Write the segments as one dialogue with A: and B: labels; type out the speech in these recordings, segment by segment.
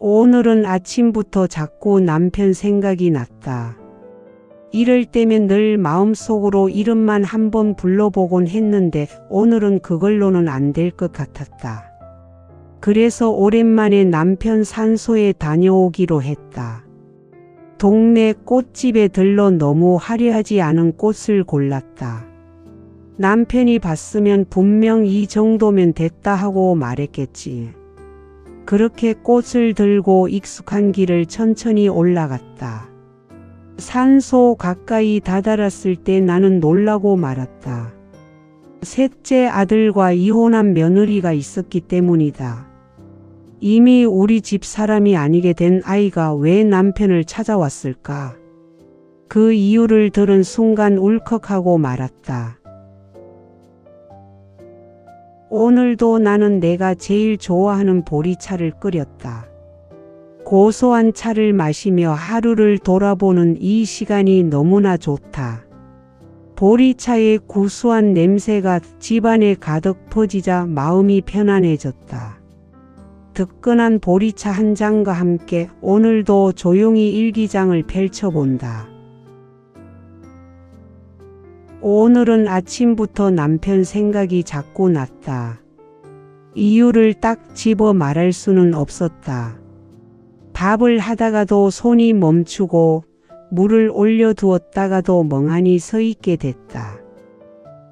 A: 오늘은 아침부터 자꾸 남편 생각이 났다. 이럴 때면 늘 마음속으로 이름만 한번 불러보곤 했는데 오늘은 그걸로는 안 될 것 같았다. 그래서 오랜만에 남편 산소에 다녀오기로 했다. 동네 꽃집에 들러 너무 화려하지 않은 꽃을 골랐다. 남편이 봤으면 분명 이 정도면 됐다 하고 말했겠지. 그렇게 꽃을 들고 익숙한 길을 천천히 올라갔다. 산소 가까이 다다랐을 때 나는 놀라고 말았다. 셋째 아들과 이혼한 며느리가 있었기 때문이다. 이미 우리 집 사람이 아니게 된 아이가 왜 남편을 찾아왔을까? 그 이유를 들은 순간 울컥하고 말았다. 오늘도 나는 내가 제일 좋아하는 보리차를 끓였다. 고소한 차를 마시며 하루를 돌아보는 이 시간이 너무나 좋다. 보리차의 구수한 냄새가 집안에 가득 퍼지자 마음이 편안해졌다. 뜨끈한 보리차 한 잔과 함께 오늘도 조용히 일기장을 펼쳐본다. 오늘은 아침부터 남편 생각이 자꾸 났다. 이유를 딱 집어 말할 수는 없었다. 밥을 하다가도 손이 멈추고 물을 올려두었다가도 멍하니 서 있게 됐다.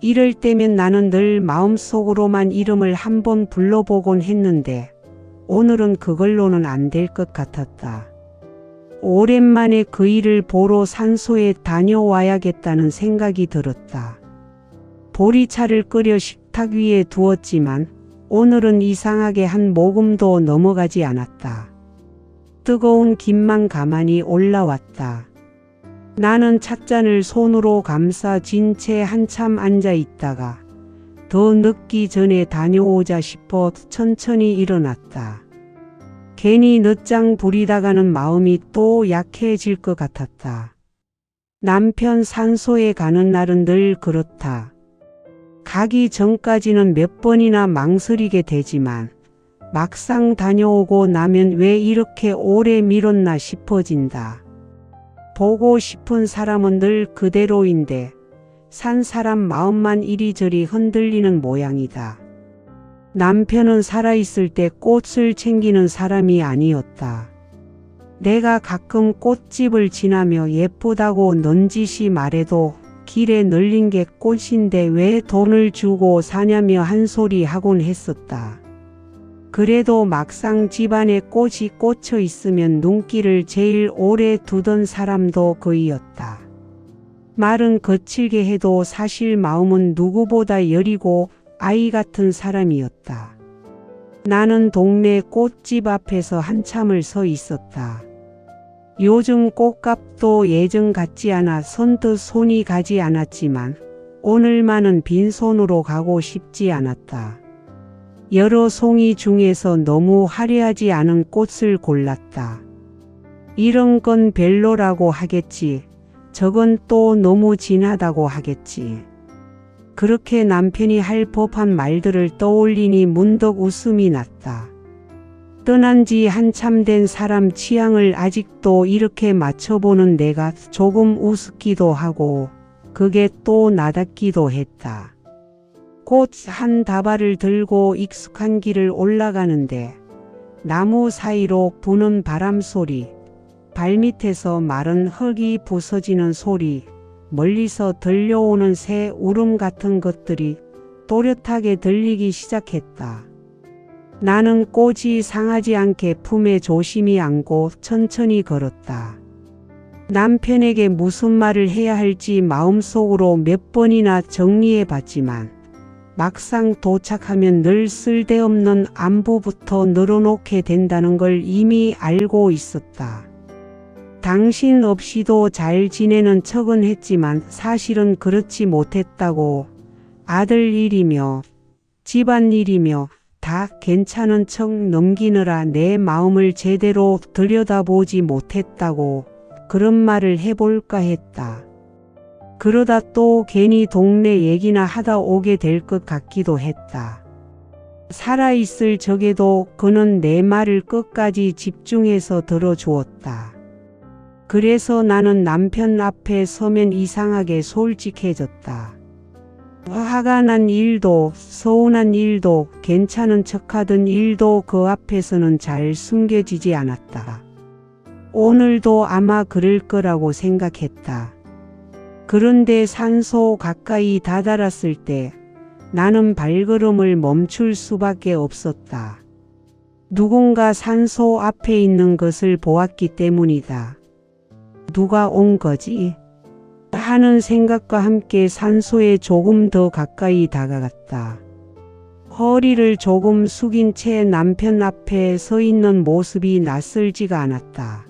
A: 이럴 때면 나는 늘 마음속으로만 이름을 한번 불러보곤 했는데 오늘은 그걸로는 안 될 것 같았다. 오랜만에 그 일을 보러 산소에 다녀와야겠다는 생각이 들었다. 보리차를 끓여 식탁 위에 두었지만 오늘은 이상하게 한 모금도 넘어가지 않았다. 뜨거운 김만 가만히 올라왔다. 나는 찻잔을 손으로 감싸 진 채 한참 앉아 있다가 더 늦기 전에 다녀오자 싶어 천천히 일어났다. 괜히 늦장 부리다가는 마음이 또 약해질 것 같았다. 남편 산소에 가는 날은 늘 그렇다. 가기 전까지는 몇 번이나 망설이게 되지만 막상 다녀오고 나면 왜 이렇게 오래 미뤘나 싶어진다. 보고 싶은 사람은 늘 그대로인데 산 사람 마음만 이리저리 흔들리는 모양이다. 남편은 살아있을 때 꽃을 챙기는 사람이 아니었다. 내가 가끔 꽃집을 지나며 예쁘다고 넌지시 말해도 길에 널린 게 꽃인데 왜 돈을 주고 사냐며 한 소리 하곤 했었다. 그래도 막상 집안에 꽃이 꽂혀 있으면 눈길을 제일 오래 두던 사람도 그이었다. 말은 거칠게 해도 사실 마음은 누구보다 여리고 아이 같은 사람이었다. 나는 동네 꽃집 앞에서 한참을 서 있었다. 요즘 꽃값도 예전 같지 않아 선뜻 손이 가지 않았지만 오늘만은 빈손으로 가고 싶지 않았다. 여러 송이 중에서 너무 화려하지 않은 꽃을 골랐다. 이런 건 별로라고 하겠지. 저건 또 너무 진하다고 하겠지. 그렇게 남편이 할 법한 말들을 떠올리니 문득 웃음이 났다. 떠난 지 한참 된 사람 취향을 아직도 이렇게 맞춰보는 내가 조금 우습기도 하고 그게 또 나답기도 했다. 꽃 한 다발을 들고 익숙한 길을 올라가는데 나무 사이로 부는 바람 소리, 발밑에서 마른 흙이 부서지는 소리, 멀리서 들려오는 새 울음 같은 것들이 또렷하게 들리기 시작했다. 나는 꽃이 상하지 않게 품에 조심히 안고 천천히 걸었다. 남편에게 무슨 말을 해야 할지 마음속으로 몇 번이나 정리해 봤지만 막상 도착하면 늘 쓸데없는 안부부터 늘어놓게 된다는 걸 이미 알고 있었다. 당신 없이도 잘 지내는 척은 했지만 사실은 그렇지 못했다고. 아들 일이며 집안 일이며 다 괜찮은 척 넘기느라 내 마음을 제대로 들여다보지 못했다고 그런 말을 해볼까 했다. 그러다 또 괜히 동네 얘기나 하다 오게 될 것 같기도 했다. 살아있을 적에도 그는 내 말을 끝까지 집중해서 들어주었다. 그래서 나는 남편 앞에 서면 이상하게 솔직해졌다. 화가 난 일도, 서운한 일도, 괜찮은 척하던 일도 그 앞에서는 잘 숨겨지지 않았다. 오늘도 아마 그럴 거라고 생각했다. 그런데 산소 가까이 다다랐을 때 나는 발걸음을 멈출 수밖에 없었다. 누군가 산소 앞에 있는 것을 보았기 때문이다. 누가 온 거지? 하는 생각과 함께 산소에 조금 더 가까이 다가갔다. 허리를 조금 숙인 채 남편 앞에 서 있는 모습이 낯설지가 않았다.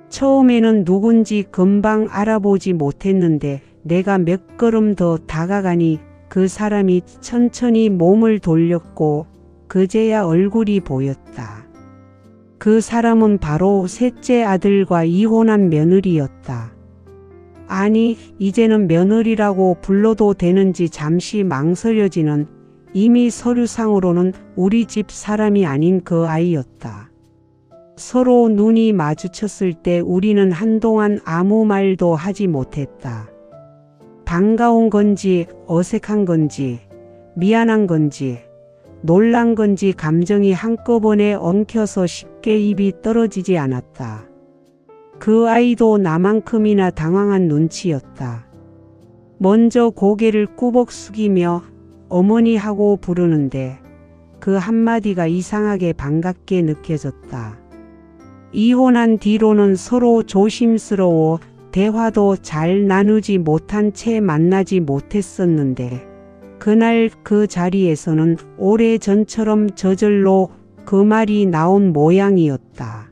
A: 처음에는 누군지 금방 알아보지 못했는데 내가 몇 걸음 더 다가가니 그 사람이 천천히 몸을 돌렸고 그제야 얼굴이 보였다. 그 사람은 바로 셋째 아들과 이혼한 며느리였다. 아니, 이제는 며느리라고 불러도 되는지 잠시 망설여지는, 이미 서류상으로는 우리 집 사람이 아닌 그 아이였다. 서로 눈이 마주쳤을 때 우리는 한동안 아무 말도 하지 못했다. 반가운 건지 어색한 건지 미안한 건지 놀란 건지 감정이 한꺼번에 엉켜서 쉽게 입이 떨어지지 않았다. 그 아이도 나만큼이나 당황한 눈치였다. 먼저 고개를 꾸벅 숙이며 어머니 하고 부르는데 그 한마디가 이상하게 반갑게 느껴졌다. 이혼한 뒤로는 서로 조심스러워 대화도 잘 나누지 못한 채 만나지 못했었는데 그날 그 자리에서는 오래전처럼 저절로 그 말이 나온 모양이었다.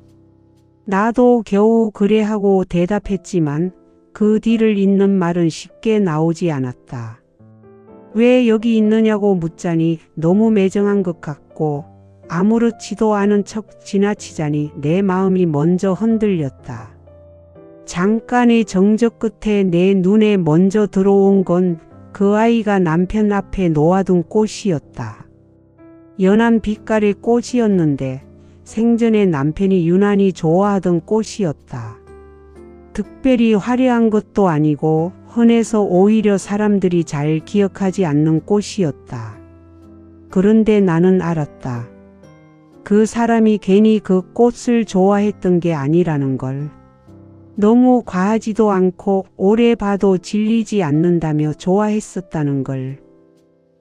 A: 나도 겨우 그래 하고 대답했지만 그 뒤를 잇는 말은 쉽게 나오지 않았다. 왜 여기 있느냐고 묻자니 너무 매정한 것 같고 아무렇지도 않은 척 지나치자니 내 마음이 먼저 흔들렸다. 잠깐의 정적 끝에 내 눈에 먼저 들어온 건 그 아이가 남편 앞에 놓아둔 꽃이었다. 연한 빛깔의 꽃이었는데 생전에 남편이 유난히 좋아하던 꽃이었다. 특별히 화려한 것도 아니고 흔해서 오히려 사람들이 잘 기억하지 않는 꽃이었다. 그런데 나는 알았다. 그 사람이 괜히 그 꽃을 좋아했던 게 아니라는 걸. 너무 과하지도 않고 오래 봐도 질리지 않는다며 좋아했었다는 걸.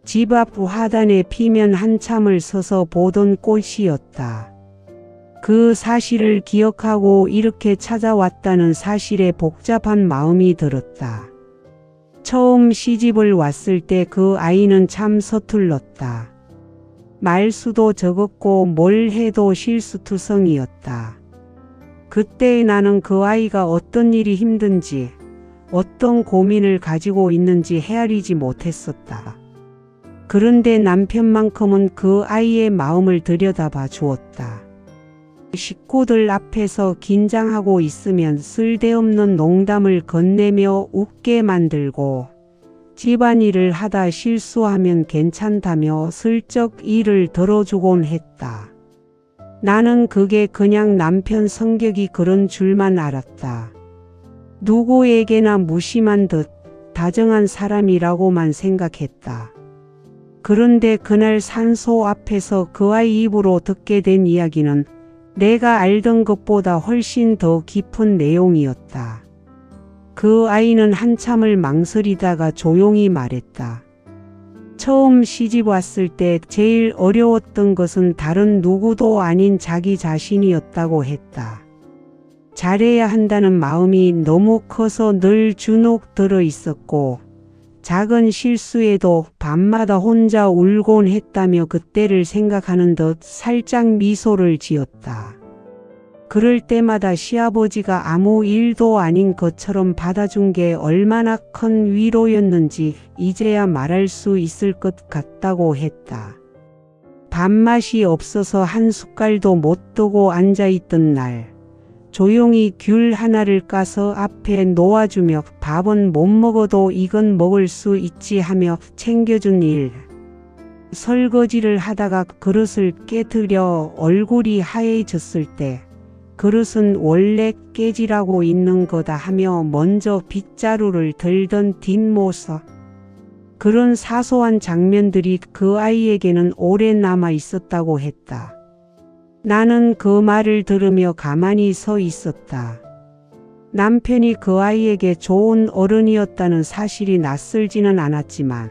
A: 집 앞 화단에 피면 한참을 서서 보던 꽃이었다. 그 사실을 기억하고 이렇게 찾아왔다는 사실에 복잡한 마음이 들었다. 처음 시집을 왔을 때 그 아이는 참 서툴렀다. 말수도 적었고 뭘 해도 실수투성이었다. 그때 나는 그 아이가 어떤 일이 힘든지, 어떤 고민을 가지고 있는지 헤아리지 못했었다. 그런데 남편만큼은 그 아이의 마음을 들여다봐 주었다. 식구들 앞에서 긴장하고 있으면 쓸데없는 농담을 건네며 웃게 만들고 집안일을 하다 실수하면 괜찮다며 슬쩍 일을 들어주곤 했다. 나는 그게 그냥 남편 성격이 그런 줄만 알았다. 누구에게나 무심한 듯 다정한 사람이라고만 생각했다. 그런데 그날 산소 앞에서 그 아이 입으로 듣게 된 이야기는 내가 알던 것보다 훨씬 더 깊은 내용이었다. 그 아이는 한참을 망설이다가 조용히 말했다. 처음 시집 왔을 때 제일 어려웠던 것은 다른 누구도 아닌 자기 자신이었다고 했다. 잘해야 한다는 마음이 너무 커서 늘 주눅 들어 있었고 작은 실수에도 밤마다 혼자 울곤 했다며 그때를 생각하는 듯 살짝 미소를 지었다. 그럴 때마다 시아버지가 아무 일도 아닌 것처럼 받아준 게 얼마나 큰 위로였는지 이제야 말할 수 있을 것 같다고 했다. 밥맛이 없어서 한 숟갈도 못 뜨고 앉아있던 날, 조용히 귤 하나를 까서 앞에 놓아주며 밥은 못 먹어도 이건 먹을 수 있지 하며 챙겨준 일. 설거지를 하다가 그릇을 깨뜨려 얼굴이 하얘졌을 때 그릇은 원래 깨지라고 있는 거다 하며 먼저 빗자루를 들던 뒷모습. 그런 사소한 장면들이 그 아이에게는 오래 남아 있었다고 했다. 나는 그 말을 들으며 가만히 서 있었다. 남편이 그 아이에게 좋은 어른이었다는 사실이 낯설지는 않았지만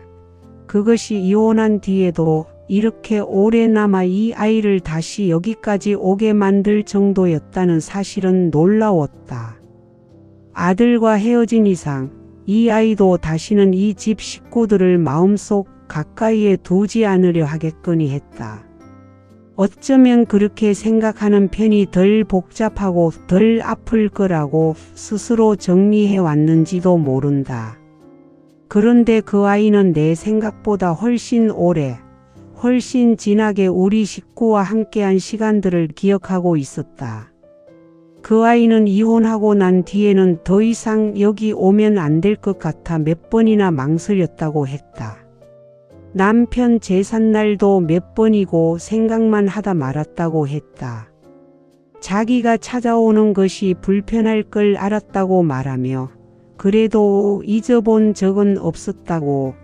A: 그것이 이혼한 뒤에도 이렇게 오래 남아 이 아이를 다시 여기까지 오게 만들 정도였다는 사실은 놀라웠다. 아들과 헤어진 이상 이 아이도 다시는 이 집 식구들을 마음속 가까이에 두지 않으려 하겠거니 했다. 어쩌면 그렇게 생각하는 편이 덜 복잡하고 덜 아플 거라고 스스로 정리해 왔는지도 모른다. 그런데 그 아이는 내 생각보다 훨씬 오래, 훨씬 진하게 우리 식구와 함께한 시간들을 기억하고 있었다. 그 아이는 이혼하고 난 뒤에는 더 이상 여기 오면 안 될 것 같아 몇 번이나 망설였다고 했다. 남편 제삿날도 몇 번이고 생각만 하다 말았다고 했다. 자기가 찾아오는 것이 불편할 걸 알았다고 말하며 그래도 잊어본 적은 없었다고,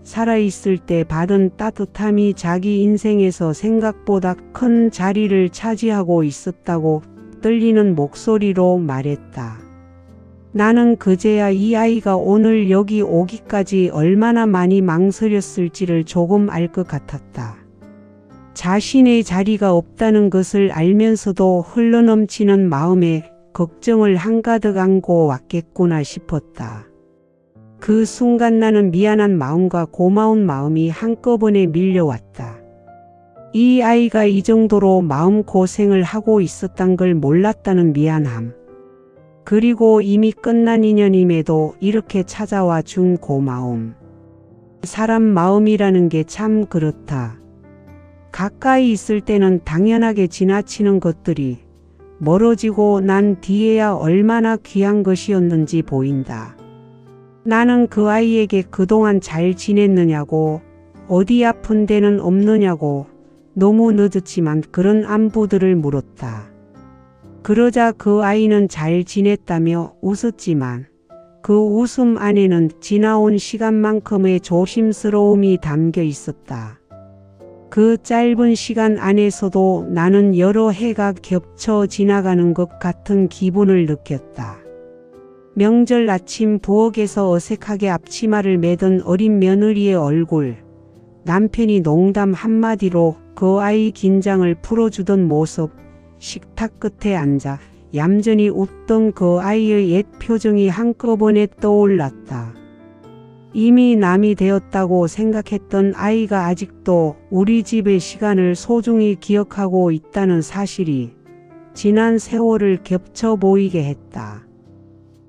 A: 살아있을 때 받은 따뜻함이 자기 인생에서 생각보다 큰 자리를 차지하고 있었다고 떨리는 목소리로 말했다. 나는 그제야 이 아이가 오늘 여기 오기까지 얼마나 많이 망설였을지를 조금 알 것 같았다. 자신의 자리가 없다는 것을 알면서도 흘러넘치는 마음에 걱정을 한가득 안고 왔겠구나 싶었다. 그 순간 나는 미안한 마음과 고마운 마음이 한꺼번에 밀려왔다. 이 아이가 이 정도로 마음고생을 하고 있었단 걸 몰랐다는 미안함. 그리고 이미 끝난 인연임에도 이렇게 찾아와 준 고마움. 사람 마음이라는 게 참 그렇다. 가까이 있을 때는 당연하게 지나치는 것들이 멀어지고 난 뒤에야 얼마나 귀한 것이었는지 보인다. 나는 그 아이에게 그동안 잘 지냈느냐고, 어디 아픈 데는 없느냐고 너무 늦었지만 그런 안부들을 물었다. 그러자 그 아이는 잘 지냈다며 웃었지만 그 웃음 안에는 지나온 시간만큼의 조심스러움이 담겨 있었다. 그 짧은 시간 안에서도 나는 여러 해가 겹쳐 지나가는 것 같은 기분을 느꼈다. 명절 아침 부엌에서 어색하게 앞치마를 매던 어린 며느리의 얼굴, 남편이 농담 한마디로 그 아이 긴장을 풀어주던 모습, 식탁 끝에 앉아 얌전히 웃던 그 아이의 옛 표정이 한꺼번에 떠올랐다. 이미 남이 되었다고 생각했던 아이가 아직도 우리 집의 시간을 소중히 기억하고 있다는 사실이 지난 세월을 겹쳐 보이게 했다.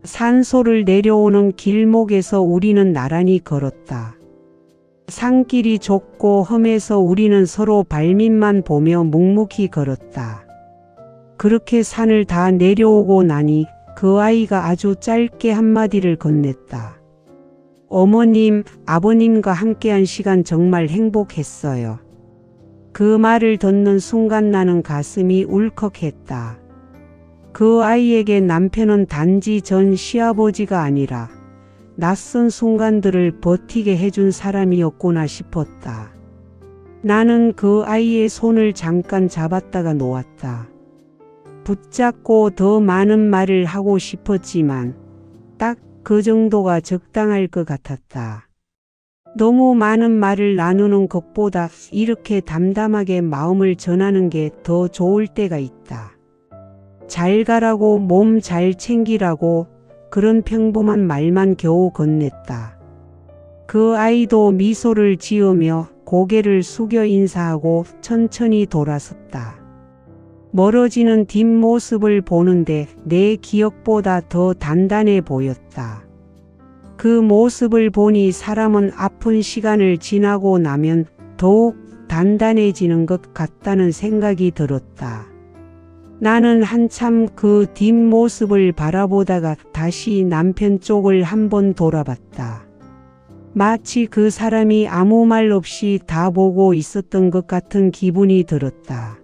A: 산소를 내려오는 길목에서 우리는 나란히 걸었다. 산길이 좁고 험해서 우리는 서로 발밑만 보며 묵묵히 걸었다. 그렇게 산을 다 내려오고 나니 그 아이가 아주 짧게 한마디를 건넸다. 어머님, 아버님과 함께한 시간 정말 행복했어요. 그 말을 듣는 순간 나는 가슴이 울컥했다. 그 아이에게 남편은 단지 전 시아버지가 아니라 낯선 순간들을 버티게 해준 사람이었구나 싶었다. 나는 그 아이의 손을 잠깐 잡았다가 놓았다. 붙잡고 더 많은 말을 하고 싶었지만 딱 그 정도가 적당할 것 같았다. 너무 많은 말을 나누는 것보다 이렇게 담담하게 마음을 전하는 게 더 좋을 때가 있다. 잘 가라고, 몸 잘 챙기라고, 그런 평범한 말만 겨우 건넸다. 그 아이도 미소를 지으며 고개를 숙여 인사하고 천천히 돌아섰다. 멀어지는 뒷모습을 보는데 내 기억보다 더 단단해 보였다. 그 모습을 보니 사람은 아픈 시간을 지나고 나면 더욱 단단해지는 것 같다는 생각이 들었다. 나는 한참 그 뒷모습을 바라보다가 다시 남편 쪽을 한번 돌아봤다. 마치 그 사람이 아무 말 없이 다 보고 있었던 것 같은 기분이 들었다.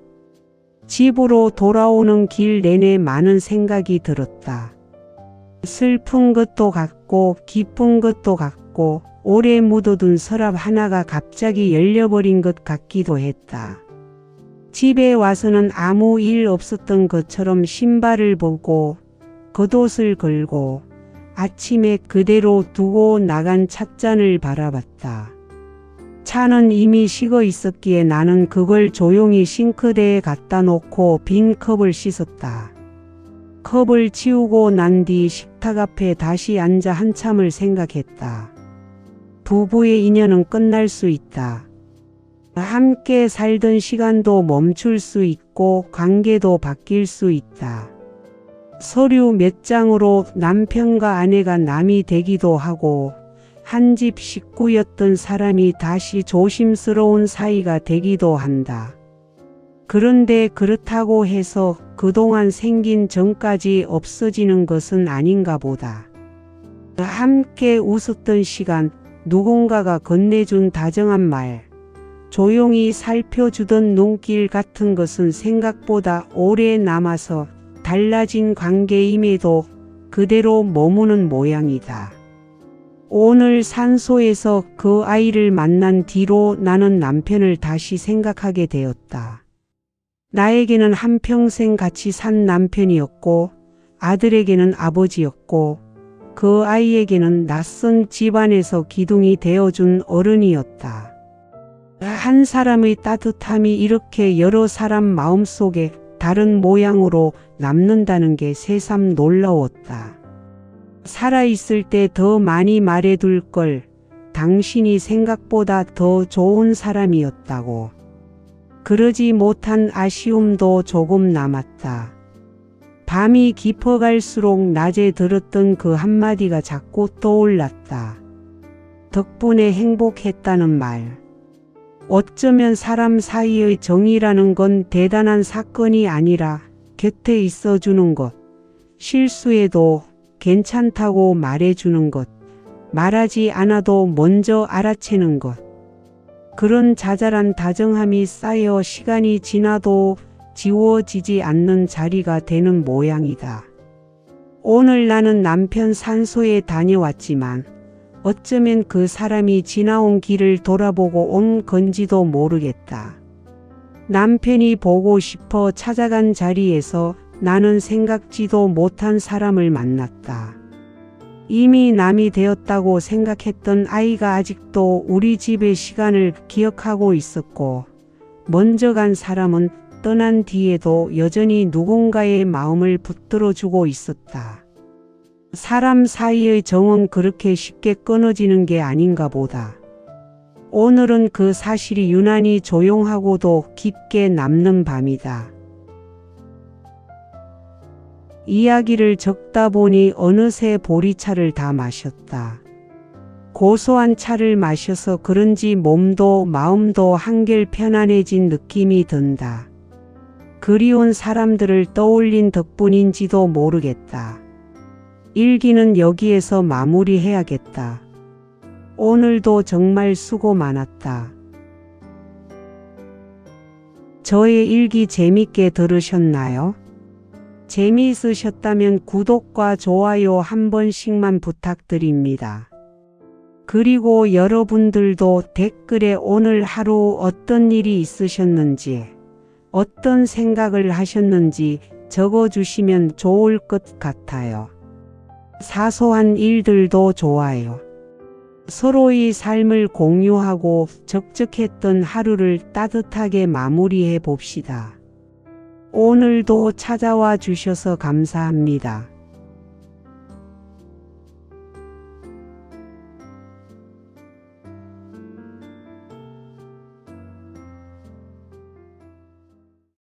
A: 집으로 돌아오는 길 내내 많은 생각이 들었다. 슬픈 것도 같고 기쁜 것도 같고 오래 묻어둔 서랍 하나가 갑자기 열려버린 것 같기도 했다. 집에 와서는 아무 일 없었던 것처럼 신발을 벗고 겉옷을 걸고 아침에 그대로 두고 나간 찻잔을 바라봤다. 차는 이미 식어 있었기에 나는 그걸 조용히 싱크대에 갖다 놓고 빈 컵을 씻었다. 컵을 치우고 난 뒤 식탁 앞에 다시 앉아 한참을 생각했다. 부부의 인연은 끝날 수 있다. 함께 살던 시간도 멈출 수 있고 관계도 바뀔 수 있다. 서류 몇 장으로 남편과 아내가 남이 되기도 하고 한 집 식구였던 사람이 다시 조심스러운 사이가 되기도 한다. 그런데 그렇다고 해서 그동안 생긴 정까지 없어지는 것은 아닌가 보다. 함께 웃었던 시간, 누군가가 건네준 다정한 말, 조용히 살펴주던 눈길 같은 것은 생각보다 오래 남아서 달라진 관계임에도 그대로 머무는 모양이다. 오늘 산소에서 그 아이를 만난 뒤로 나는 남편을 다시 생각하게 되었다. 나에게는 한평생 같이 산 남편이었고 아들에게는 아버지였고 그 아이에게는 낯선 집안에서 기둥이 되어준 어른이었다. 한 사람의 따뜻함이 이렇게 여러 사람 마음속에 다른 모양으로 남는다는 게 새삼 놀라웠다. 살아있을 때 더 많이 말해둘 걸, 당신이 생각보다 더 좋은 사람이었다고. 그러지 못한 아쉬움도 조금 남았다. 밤이 깊어갈수록 낮에 들었던 그 한마디가 자꾸 떠올랐다. 덕분에 행복했다는 말. 어쩌면 사람 사이의 정이라는 건 대단한 사건이 아니라 곁에 있어주는 것, 실수해도 괜찮다고 말해주는 것, 말하지 않아도 먼저 알아채는 것. 그런 자잘한 다정함이 쌓여 시간이 지나도 지워지지 않는 자리가 되는 모양이다. 오늘 나는 남편 산소에 다녀왔지만 어쩌면 그 사람이 지나온 길을 돌아보고 온 건지도 모르겠다. 남편이 보고 싶어 찾아간 자리에서 나는 생각지도 못한 사람을 만났다. 이미 남이 되었다고 생각했던 아이가 아직도 우리 집의 시간을 기억하고 있었고, 먼저 간 사람은 떠난 뒤에도 여전히 누군가의 마음을 붙들어주고 있었다. 사람 사이의 정은 그렇게 쉽게 끊어지는 게 아닌가 보다. 오늘은 그 사실이 유난히 조용하고도 깊게 남는 밤이다. 이야기를 적다 보니 어느새 보리차를 다 마셨다. 고소한 차를 마셔서 그런지 몸도 마음도 한결 편안해진 느낌이 든다. 그리운 사람들을 떠올린 덕분인지도 모르겠다. 일기는 여기에서 마무리해야겠다. 오늘도 정말 수고 많았다. 저의 일기 재밌게 들으셨나요? 재미있으셨다면 구독과 좋아요 한 번씩만 부탁드립니다. 그리고 여러분들도 댓글에 오늘 하루 어떤 일이 있으셨는지, 어떤 생각을 하셨는지 적어주시면 좋을 것 같아요. 사소한 일들도 좋아요. 서로의 삶을 공유하고 적적했던 하루를 따뜻하게 마무리해 봅시다. 오늘도 찾아와 주셔서 감사합니다.